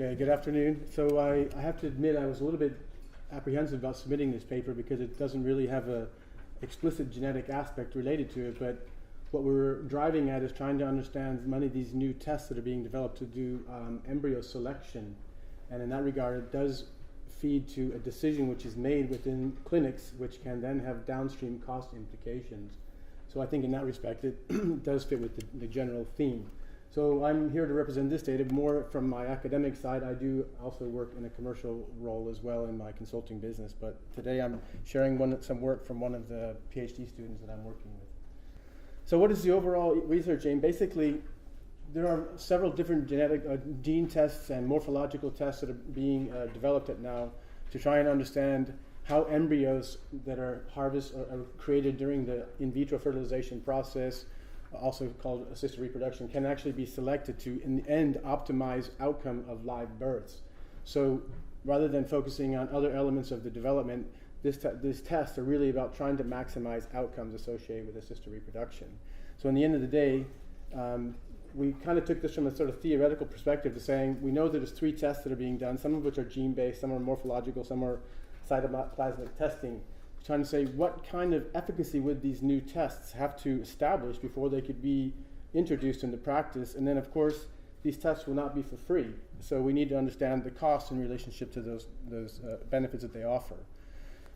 Okay, good afternoon. So I have to admit I was a little bit apprehensive about submitting this paper because it doesn't really have a explicit genetic aspect related to it, but what we're driving at is trying to understand many of these new tests that are being developed to do embryo selection. And in that regard, it does feed to a decision which is made within clinics, which can then have downstream cost implications. So I think in that respect, it does fit with the general theme. So I'm here to represent this data more from my academic side. I do also work in a commercial role as well in my consulting business, but today I'm sharing some work from one of the PhD students that I'm working with. So what is the overall research aim? Basically, there are several different genetic gene tests and morphological tests that are being developed at now to try and understand how embryos that are harvested or are created during the in vitro fertilization process, also called assisted reproduction, can actually be selected to, in the end, optimize outcome of live births. So rather than focusing on other elements of the development, these tests are really about trying to maximize outcomes associated with assisted reproduction. So in the end of the day, we kind of took this from a sort of theoretical perspective to saying we know that there's 3 tests that are being done, some of which are gene-based, some are morphological, some are cytoplasmic testing, trying to say what kind of efficacy would these new tests have to establish before they could be introduced into practice. And then, of course, these tests will not be for free. So we need to understand the cost in relationship to those benefits that they offer.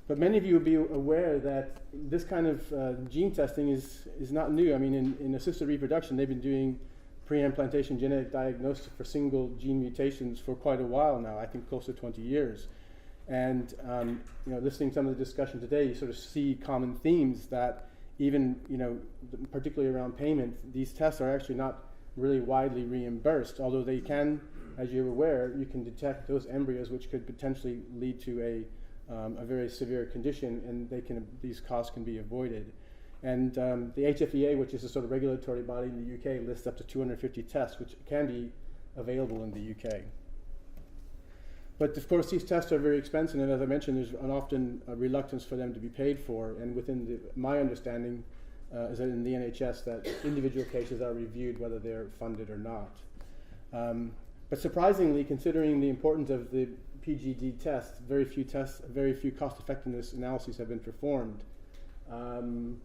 But many of you will be aware that this kind of gene testing is not new. I mean, in assisted reproduction, they've been doing pre-implantation genetic diagnosis for single gene mutations for quite a while now, I think close to 20 years. And listening to some of the discussion today, you sort of see common themes that even, particularly around payment, these tests are actually not really widely reimbursed, although they can, as you're aware, you can detect those embryos which could potentially lead to a very severe condition, and these costs can be avoided. And the HFEA, which is a sort of regulatory body in the UK, lists up to 250 tests which can be available in the UK. But of course, these tests are very expensive, and as I mentioned, there's often a reluctance for them to be paid for. And within my understanding is that in the NHS, that individual cases are reviewed whether they're funded or not. But surprisingly, considering the importance of the PGD test, very few cost-effectiveness analyses have been performed. And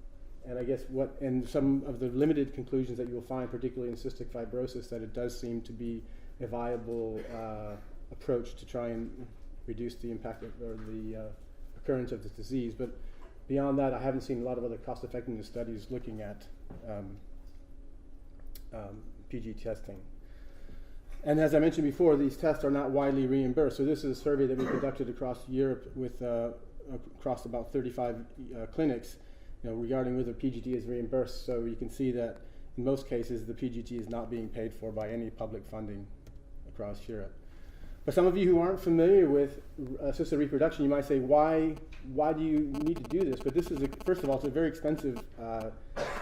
I guess and some of the limited conclusions that you'll find, particularly in cystic fibrosis, that it does seem to be a viable approach to try and reduce the impact or the occurrence of the disease. But beyond that, I haven't seen a lot of other cost-effectiveness studies looking at PG testing. And as I mentioned before, these tests are not widely reimbursed. So this is a survey that we conducted across Europe with across about 35 clinics, regarding whether PGT is reimbursed. So you can see that in most cases, the PGT is not being paid for by any public funding across Europe. But some of you who aren't familiar with assisted reproduction, you might say, why do you need to do this? But this is, first of all, it's a very expensive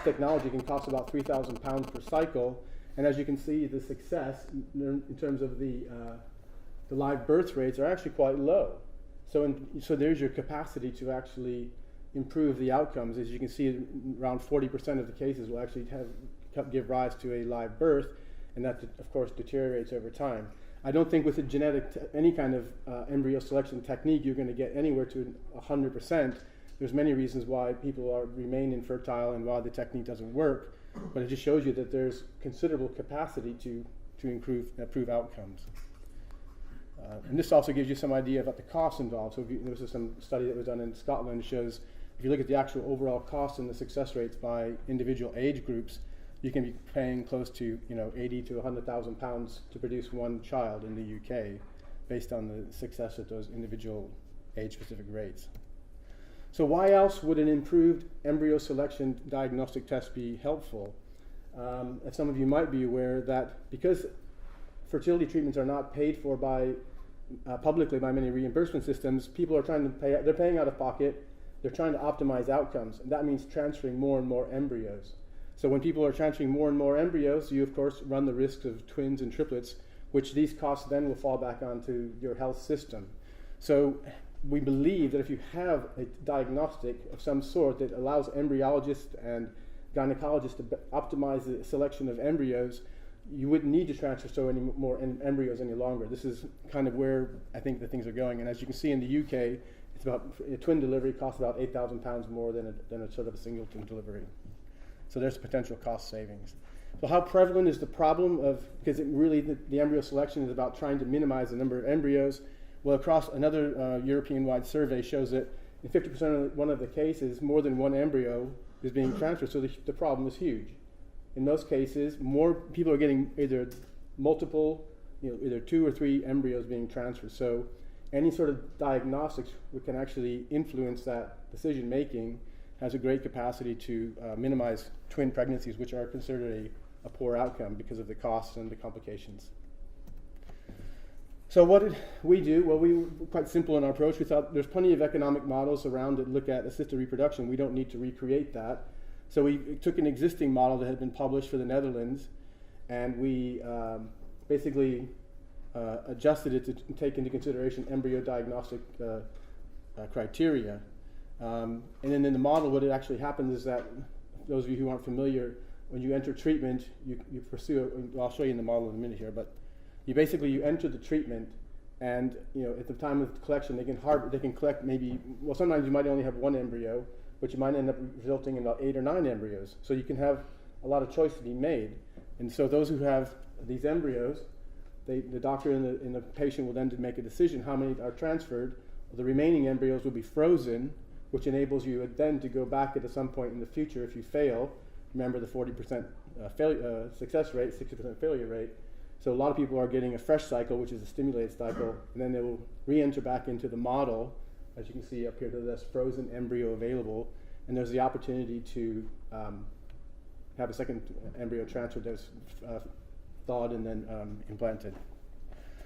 technology. It can cost about £3,000 per cycle. And as you can see, the success in terms of the live birth rates are actually quite low. So there's your capacity to actually improve the outcomes. As you can see, around 40% of the cases will actually give rise to a live birth, and that, of course, deteriorates over time. I don't think with a any kind of embryo selection technique you're going to get anywhere to 100%. There's many reasons why people remain infertile and why the technique doesn't work, but it just shows you that there's considerable capacity to improve outcomes. And this also gives you some idea about the costs involved. So there was some study that was done in Scotland that shows if you look at the actual overall costs and the success rates by individual age groups, you can be paying close to £80,000 to £100,000 to produce one child in the UK, based on the success at those individual age-specific rates. So why else would an improved embryo selection diagnostic test be helpful? As some of you might be aware, that because fertility treatments are not paid for publicly by many reimbursement systems, people are trying to they're paying out of pocket, they're trying to optimize outcomes, and that means transferring more and more embryos. So when people are transferring more and more embryos, you of course run the risk of twins and triplets, which these costs then will fall back onto your health system. So we believe that if you have a diagnostic of some sort that allows embryologists and gynecologists to optimize the selection of embryos, you wouldn't need to transfer so any more embryos any longer. This is kind of where I think the things are going. And as you can see in the UK, it's about a twin delivery costs about £8,000 more than a sort of a singleton delivery. So there's potential cost savings. So how prevalent is the problem of, because it really the embryo selection is about trying to minimize the number of embryos. Well, across another European-wide survey shows that in 50% of one of the cases, more than one embryo is being transferred, so the problem is huge. In those cases, more people are getting either multiple, either 2 or 3 embryos being transferred. So any sort of diagnostics that can actually influence that decision making has a great capacity to minimize twin pregnancies, which are considered a poor outcome because of the costs and the complications. So what did we do? Well, we were quite simple in our approach. We thought there's plenty of economic models around that look at assisted reproduction. We don't need to recreate that. So we took an existing model that had been published for the Netherlands, and we basically adjusted it to take into consideration embryo diagnostic criteria. And then in the model, what actually happens is that, those of you who aren't familiar, when you enter treatment, you pursue, I'll show you in the model in a minute here, but you enter the treatment, and at the time of collection, they can collect maybe, well, sometimes you might only have 1 embryo, but you might end up resulting in about 8 or 9 embryos. So you can have a lot of choice to be made. And so those who have these embryos, the doctor and the patient will then make a decision how many are transferred. The remaining embryos will be frozen, which enables you then to go back at some point in the future if you fail. Remember the 40% success rate, 60% failure rate. So a lot of people are getting a fresh cycle, which is a stimulated cycle, and then they will re-enter back into the model. As you can see up here, there's frozen embryo available, and there's the opportunity to have a second embryo transferred that's thawed and then implanted.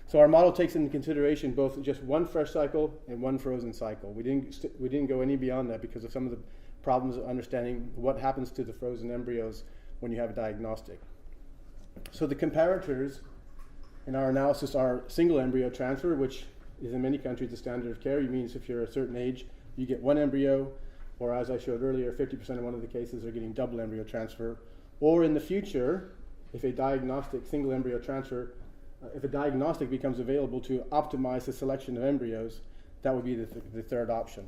So our model takes into consideration both just 1 fresh cycle and 1 frozen cycle. We didn't go any beyond that because of some of the problems of understanding what happens to the frozen embryos when you have a diagnostic. So the comparators in our analysis are single embryo transfer, which is in many countries the standard of care. It means if you're a certain age, you get 1 embryo, or as I showed earlier, 50% of one of the cases are getting double embryo transfer. Or in the future, if a diagnostic single embryo transfer, if a diagnostic becomes available to optimize the selection of embryos, that would be the third option.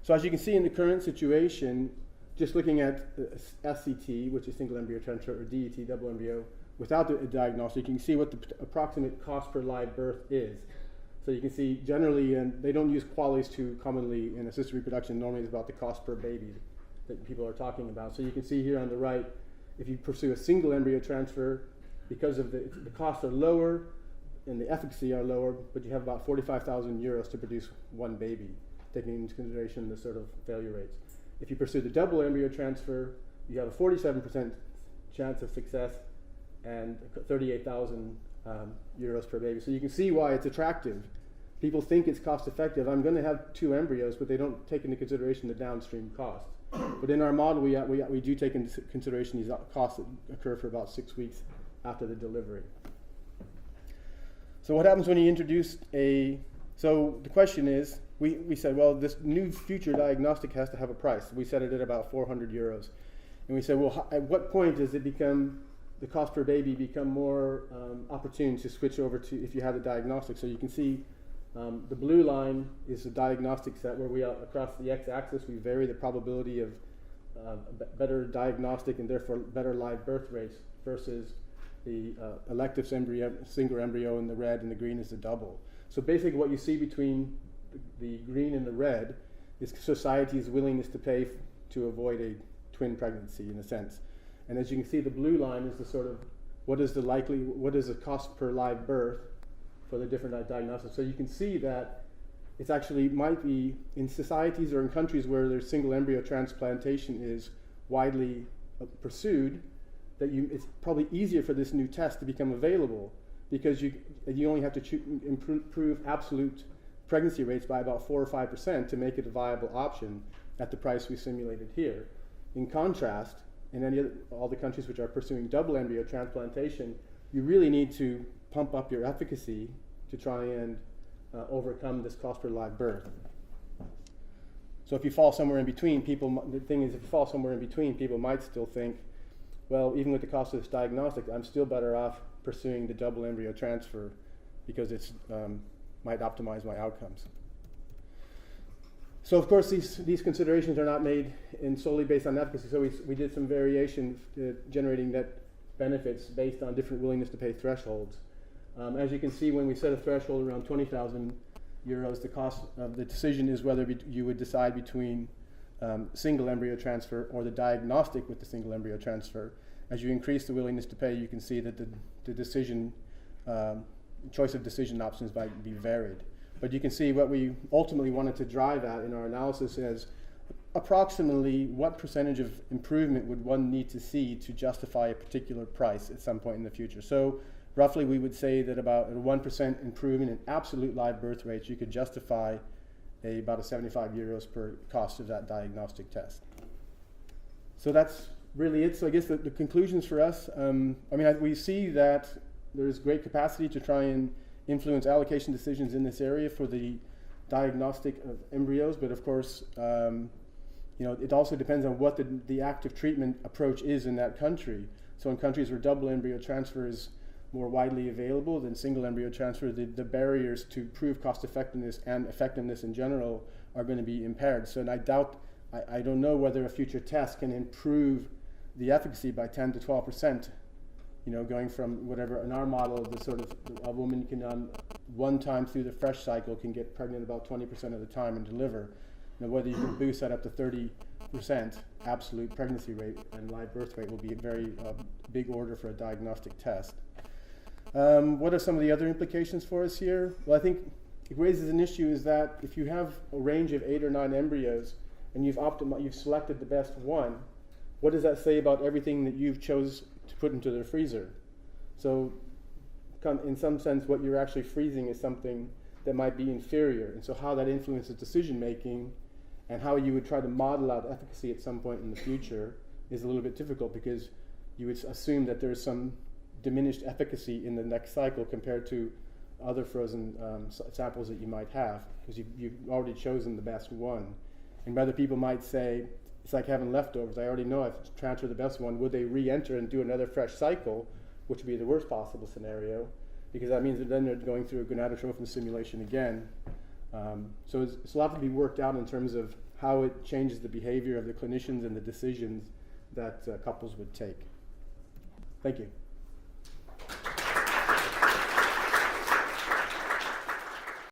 So as you can see in the current situation, just looking at SCT, which is single embryo transfer, or DET, double embryo, without the diagnostic, you can see what the approximate cost per live birth is. So you can see generally, and they don't use QALYs too commonly in assisted reproduction. Normally it's about the cost per baby that people are talking about. So you can see here on the right, if you pursue a single embryo transfer, because of the costs are lower and the efficacy are lower, but you have about 45,000 euros to produce 1 baby, taking into consideration the sort of failure rates. If you pursue the double embryo transfer, you have a 47% chance of success and 38,000 euros per baby. So you can see why it's attractive. People think it's cost effective. I'm going to have 2 embryos, but they don't take into consideration the downstream costs. But in our model, we do take into consideration these costs that occur for about 6 weeks after the delivery. So what happens when you introduce so the question is, we said, well, this new future diagnostic has to have a price. We set it at about 400 euros. And we said, well, at what point does it become, the cost per baby become more opportune to switch over to if you have the diagnostic? So you can see the blue line is the diagnostic set where we, across the x-axis, we vary the probability of better diagnostic and therefore better live birth rates versus the elective single embryo in the red, and the green is the double. So basically what you see between the green and the red is society's willingness to pay to avoid a twin pregnancy in a sense. And as you can see, the blue line is the sort of what is the cost per live birth for the different diagnoses. So you can see that it's actually might be in societies or in countries where there's single embryo transplantation is widely pursued, that it's probably easier for this new test to become available because you only have to improve absolute pregnancy rates by about 4 or 5% to make it a viable option at the price we simulated here. In contrast, in all the countries which are pursuing double embryo transplantation, you really need to pump up your efficacy to try and overcome this cost per live birth. So if you fall somewhere in between, people might still think, well, even with the cost of this diagnostic, I'm still better off pursuing the double embryo transfer because it's might optimize my outcomes. So of course these considerations are not made solely based on efficacy. So we did some variation generating net benefits based on different willingness to pay thresholds. As you can see, when we set a threshold around 20,000 euros, the cost of the decision is whether you would decide between single embryo transfer or the diagnostic with the single embryo transfer. As you increase the willingness to pay, you can see that the decision, choice of decision options might be varied. But you can see what we ultimately wanted to drive at in our analysis is approximately what percentage of improvement would one need to see to justify a particular price at some point in the future. So roughly we would say that about a 1% improvement in absolute live birth rates, you could justify about a 75 euros per cost of that diagnostic test. So that's really it. So I guess the conclusions for us, we see that there's great capacity to try and influence allocation decisions in this area for the diagnostic of embryos, but of course, it also depends on what the active treatment approach is in that country. So in countries where double embryo transfer is more widely available than single embryo transfer, the barriers to prove cost effectiveness and effectiveness in general are going to be impaired. So I don't know whether a future test can improve the efficacy by 10 to 12%. Going from whatever, in our model, the sort of a woman can one time through the fresh cycle can get pregnant about 20% of the time and deliver. Whether you can boost that up to 30% absolute pregnancy rate and live birth rate will be a very big order for a diagnostic test. What are some of the other implications for us here? Well, I think it raises an issue is that if you have a range of 8 or 9 embryos and you've selected the best one, what does that say about everything that you've chose to put into the freezer? So in some sense, what you're actually freezing is something that might be inferior. And so how that influences decision making and how you would try to model out efficacy at some point in the future is a little bit difficult because you would assume that there's some diminished efficacy in the next cycle compared to other frozen samples that you might have because you've already chosen the best one. And whether people might say, it's like having leftovers. I already know I've transferred the best one. Would they re-enter and do another fresh cycle, which would be the worst possible scenario, because that means that then they're going through a gonadotrophin simulation again. So it's a lot to be worked out in terms of how it changes the behavior of the clinicians and the decisions that couples would take. Thank you.